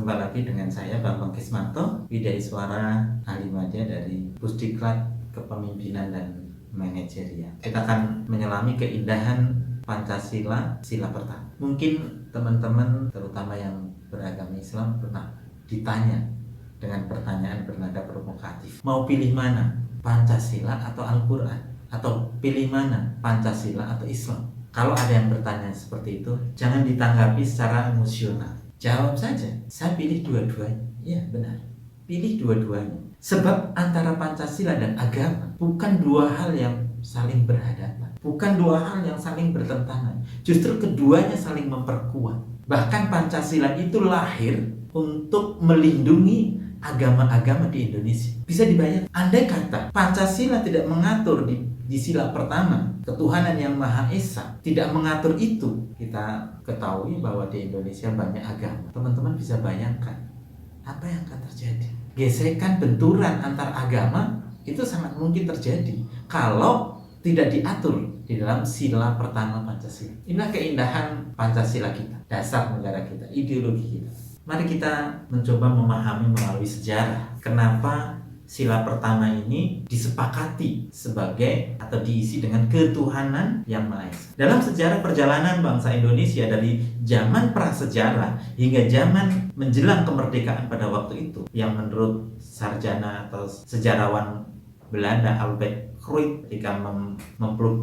Berjumpa lagi dengan saya Bambang Kismanto, Widaiswara Ahli Madya dari Pusdiklat Kepemimpinan dan Manajerial. Kita akan menyelami keindahan Pancasila, sila pertama. Mungkin teman-teman, terutama yang beragama Islam, pernah ditanya dengan pertanyaan bernada provokatif. Mau pilih mana? Pancasila atau Al-Quran? Atau pilih mana? Pancasila atau Islam? Kalau ada yang bertanya seperti itu, jangan ditanggapi secara emosional. Jawab saja, saya pilih dua-duanya. Ya benar, pilih dua-duanya. Sebab antara Pancasila dan agama bukan dua hal yang saling berhadapan, bukan dua hal yang saling bertentangan. Justru keduanya saling memperkuat. Bahkan Pancasila itu lahir untuk melindungi agama-agama di Indonesia. Bisa dibayangkan, andai kata Pancasila tidak mengatur di sila pertama ketuhanan yang Maha Esa, tidak mengatur itu, kita ketahui bahwa di Indonesia banyak agama. Teman-teman bisa bayangkan apa yang akan terjadi. Gesekan, benturan antar agama itu sangat mungkin terjadi kalau tidak diatur di dalam sila pertama Pancasila. Inilah keindahan Pancasila kita, dasar negara kita, ideologi kita. Mari kita mencoba memahami melalui sejarah kenapa sila pertama ini disepakati sebagai atau diisi dengan ketuhanan yang Maha Esa. Dalam sejarah perjalanan bangsa Indonesia dari zaman prasejarah hingga zaman menjelang kemerdekaan pada waktu itu, yang menurut sarjana atau sejarawan Belanda Albert Kruit ketika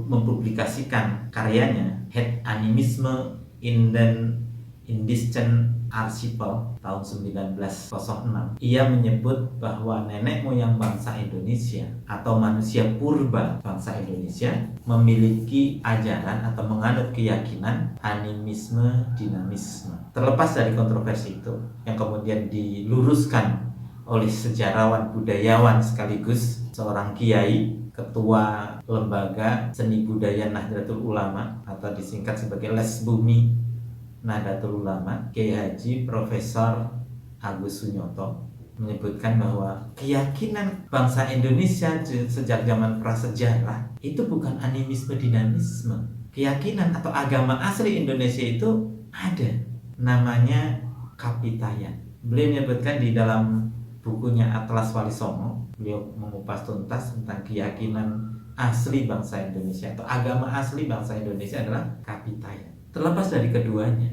mempublikasikan karyanya Het Animisme in den Indischen Archipel tahun 1906, ia menyebut bahwa nenek moyang bangsa Indonesia atau manusia purba bangsa Indonesia memiliki ajaran atau menganut keyakinan animisme dinamisme. Terlepas dari kontroversi itu yang kemudian diluruskan oleh sejarawan budayawan sekaligus seorang kiai, ketua lembaga seni budaya Nahdlatul Ulama atau disingkat sebagai Les Bumi Nahdlatul Ulama, Kiai Haji Profesor Agus Sunyoto, menyebutkan bahwa keyakinan bangsa Indonesia sejak zaman prasejarah itu bukan animisme dinamisme. Keyakinan atau agama asli Indonesia itu ada, namanya Kapitayan. Beliau menyebutkan di dalam bukunya Atlas Wali Songo, beliau mengupas tuntas tentang keyakinan asli bangsa Indonesia atau agama asli bangsa Indonesia adalah Kapitayan. Terlepas dari keduanya,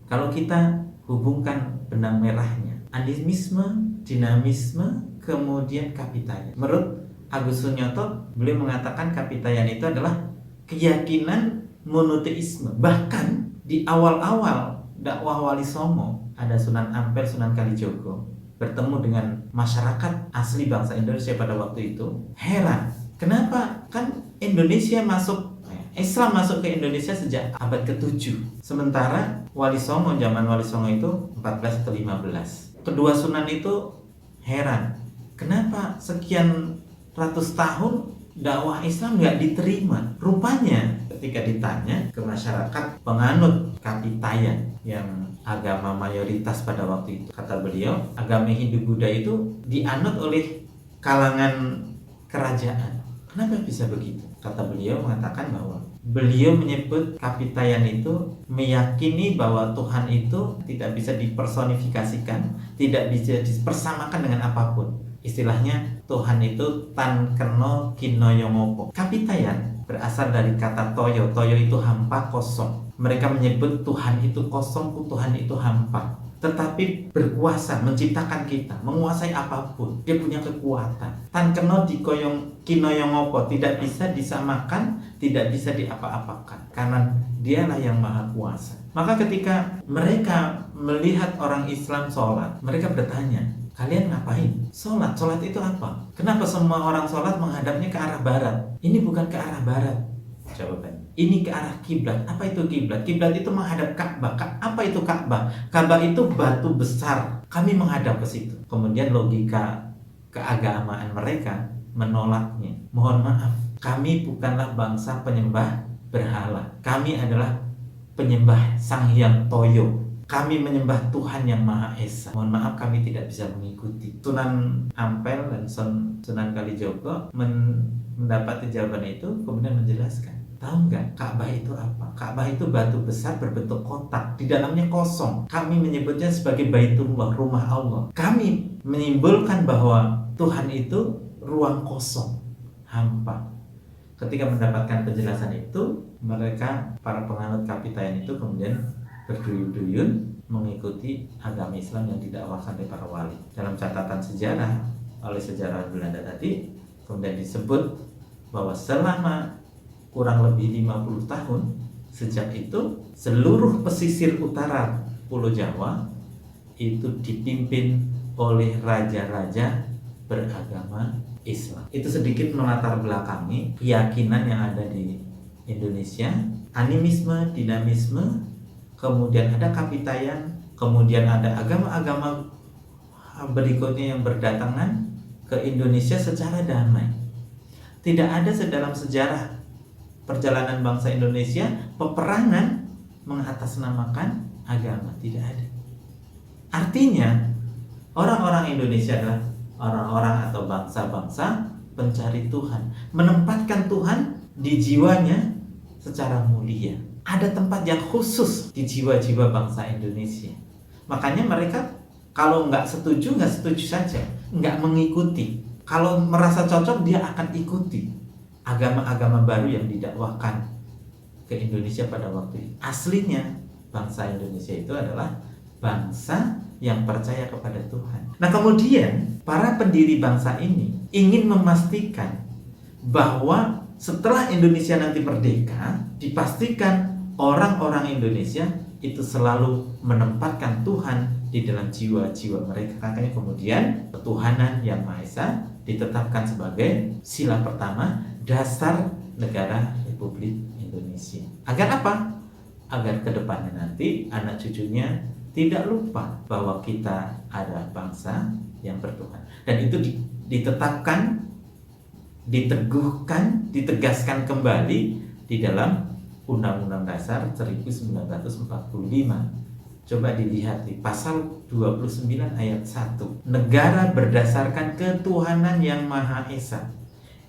kalau kita hubungkan benang merahnya, animisme, dinamisme, kemudian Kapitayan. Menurut Agus Sunyoto, beliau mengatakan Kapitayan itu adalah keyakinan monoteisme. Bahkan di awal-awal dakwah Wali Songo, ada Sunan Ampel, Sunan Kalijogo bertemu dengan masyarakat asli bangsa Indonesia pada waktu itu, heran. Kenapa? Kan Islam masuk ke Indonesia sejak abad ke-7. Sementara Wali Songo, zaman Wali Songo itu 14 atau 15. Kedua sunan itu heran. Kenapa sekian ratus tahun dakwah Islam nggak diterima? Rupanya ketika ditanya ke masyarakat penganut Kapitayan yang agama mayoritas pada waktu itu, kata beliau, agama Hindu Buddha itu dianut oleh kalangan kerajaan. Kenapa bisa begitu? Kata beliau mengatakan bahwa beliau menyebut Kapitayan itu meyakini bahwa Tuhan itu tidak bisa dipersonifikasikan, tidak bisa dipersamakan dengan apapun. Istilahnya Tuhan itu tan keno kinoyongopo. Kapitayan berasal dari kata toyo. Toyo itu hampa, kosong. Mereka menyebut Tuhan itu kosong, Tuhan itu hampa, tetapi berkuasa, menciptakan kita, menguasai apapun. Dia punya kekuatan. Tan keno kinoyongopo, tidak bisa disamakan, tidak bisa diapa-apakan, karena dialah yang maha kuasa. Maka ketika mereka melihat orang Islam sholat, mereka bertanya, kalian ngapain? Sholat itu apa? Kenapa semua orang sholat menghadapnya ke arah barat? Ini bukan ke arah barat. Jawabannya, ini ke arah kiblat. Apa itu kiblat? Kiblat itu menghadap Ka'bah. Apa itu Ka'bah? Ka'bah itu batu besar. Kami menghadap ke situ. Kemudian logika keagamaan mereka menolaknya. Mohon maaf, kami bukanlah bangsa penyembah berhala. Kami adalah penyembah Sang Hyang Toyo. Kami menyembah Tuhan yang Maha Esa. Mohon maaf, kami tidak bisa mengikuti. Sunan Ampel dan Sunan Kalijogo mendapati jawaban itu, kemudian menjelaskan Tahu nggak Ka'bah itu apa? Ka'bah itu batu besar berbentuk kotak, di dalamnya kosong. Kami menyebutnya sebagai Baitullah, rumah Allah. Kami menyimpulkan bahwa Tuhan itu ruang kosong, hampa. Ketika mendapatkan penjelasan itu, mereka, para penganut kapitayan itu kemudian berduyun-duyun mengikuti agama Islam yang didakwakan oleh para wali. Dalam catatan sejarah oleh sejarawan Belanda tadi, kemudian disebut bahwa selama kurang lebih 50 tahun sejak itu, seluruh pesisir utara Pulau Jawa itu dipimpin oleh raja-raja beragama Islam. Itu sedikit melatar belakangi keyakinan yang ada di Indonesia, animisme, dinamisme, kemudian ada kapitayan, kemudian ada agama-agama berikutnya yang berdatangan ke Indonesia secara damai. Tidak ada dalam sejarah perjalanan bangsa Indonesia peperangan mengatasnamakan agama, tidak ada. Artinya orang-orang Indonesia adalah orang-orang atau bangsa-bangsa pencari Tuhan, menempatkan Tuhan di jiwanya secara mulia. Ada tempat yang khusus di jiwa-jiwa bangsa Indonesia. Makanya mereka kalau nggak setuju saja, nggak mengikuti. Kalau merasa cocok dia akan ikuti agama-agama baru yang didakwahkan ke Indonesia pada waktu itu. Aslinya bangsa Indonesia itu adalah bangsa yang percaya kepada Tuhan. Nah, kemudian para pendiri bangsa ini ingin memastikan bahwa setelah Indonesia nanti merdeka, dipastikan orang-orang Indonesia itu selalu menempatkan Tuhan di dalam jiwa-jiwa mereka. Makanya kemudian ketuhanan yang Maha Esa ditetapkan sebagai sila pertama dasar negara Republik Indonesia. Agar apa? Agar kedepannya nanti anak cucunya tidak lupa bahwa kita adalah bangsa yang bertuhan. Dan itu ditetapkan, diteguhkan, ditegaskan kembali di dalam Undang-Undang Dasar 1945. Coba dilihat di pasal 29 ayat 1. Negara berdasarkan ketuhanan yang Maha Esa.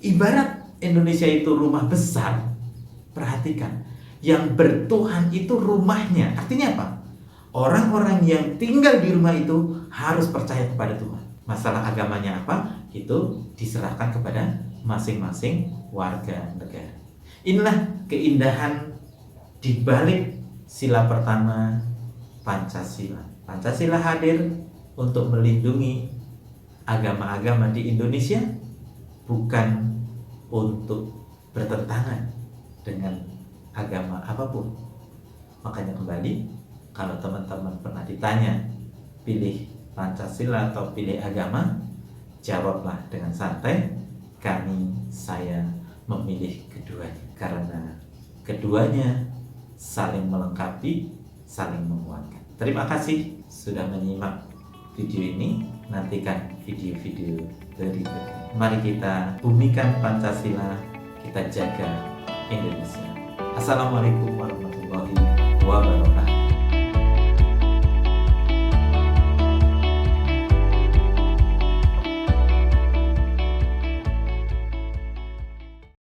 Ibarat Indonesia itu rumah besar. Perhatikan, yang bertuhan itu rumahnya. Artinya apa? Orang-orang yang tinggal di rumah itu harus percaya kepada Tuhan. Masalah agamanya apa? Itu diserahkan kepada masing-masing warga negara. Inilah keindahan di balik sila pertama Pancasila. Pancasila hadir untuk melindungi agama-agama di Indonesia, bukan untuk bertentangan dengan agama apapun. Makanya kembali, kalau teman-teman pernah ditanya pilih Pancasila atau pilih agama, jawablah dengan santai, saya memilih keduanya, karena keduanya saling melengkapi, saling menguatkan. Terima kasih sudah menyimak video ini. Nantikan video-video berikutnya. Mari kita bumikan Pancasila, kita jaga Indonesia. Assalamualaikum warahmatullahi wabarakatuh.